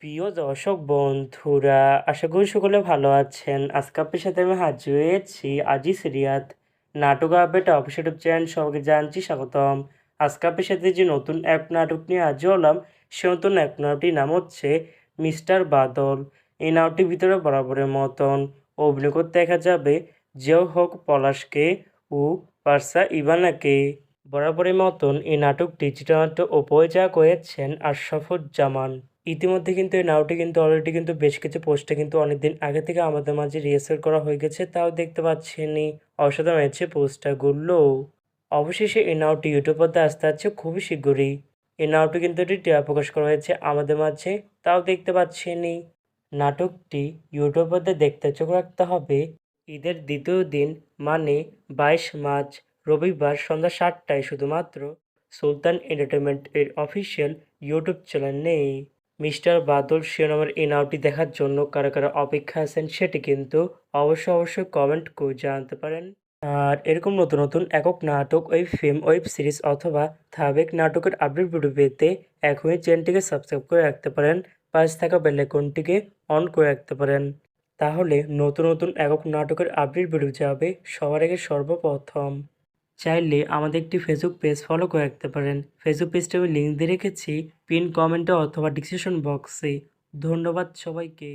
প্রিয় দর্শক বন্ধুরা, আশা করি সকলে ভালো আছেন। আজকে আপনার সাথে আমি হাজির হয়েছি আজিজ রিয়াদ নাটক আপডেট অফিস ইউটিউব চ্যানেল। সবাইকে জানছি স্বাগতম। আজকে আপনার সাথে যে নতুন এক নাটক নিয়ে হাজির হলাম, সে নতুন এক নাটকটির নাম হচ্ছে মিস্টার বাদল। এই নাটকটির ভিতরে বরাবরের মতন অভিনয় করতে দেখা যাবে জিও হক পলাশকে ও পারসা ইভানাকে। বরাবরের মতন এই নাটকটি চিত্রনাট্য ও পরিচালক হয়েছেন আশরাফুজ্জামান। ইতিমধ্যে কিন্তু এই নাটকটি কিন্তু অলরেডি কিন্তু বেশ কিছু পোস্টে কিন্তু অনেকদিন আগে থেকে আমাদের মাঝে রিহার্সাল করা হয়ে গেছে, তাও দেখতে পাচ্ছেনই অসাধারণ হয়েছে পোস্টারগুলো। অবশেষে এই নাটকটি ইউটিউব পর্দায় আসতে যাচ্ছে খুবই শীঘ্রই। এই নাটকটি কিন্তু একটি টিআর প্রকাশ করা হয়েছে আমাদের মাঝে, তাও দেখতে পাচ্ছেনই। নাটকটি ইউটিউব পর্দায় দেখতে চোখ রাখতে হবে ঈদের দ্বিতীয় দিন, মানে 22 মার্চ রবিবার সন্ধ্যা 7টায় শুধুমাত্র সুলতান এন্টারটেনমেন্ট এর অফিসিয়াল ইউটিউব চ্যানেলে। মিস্টার বাদল শিরোনামের এই নাটকটি দেখার জন্য কারা কারা অপেক্ষা আছেন সেটি কিন্তু অবশ্যই কমেন্ট করে জানাতে পারেন। আর এরকম নতুন নতুন একক নাটক, ওয়েব ফিল্ম, ওয়েব সিরিজ অথবা ধারাবাহিক নাটকের আপডেট ভিডিও পেতে এখনই চ্যানেলটিকে সাবস্ক্রাইব করে রাখতে পারেন। পাশে থাকা বেল আইকনটিকে অন করে রাখতে পারেন। তাহলে নতুন নতুন একক নাটকের আপডেট ভিডিও যাবে সবার আগে সর্বপ্রথম। চাইলে আমাদের একটি ফেসবুক পেজ ফলো করে রাখতে পারেন। ফেসবুক পেজটা আমি লিঙ্ক দিয়ে রেখেছি পিন কমেন্টে অথবা ডিসক্রিপশন বক্সে। ধন্যবাদ সবাইকে।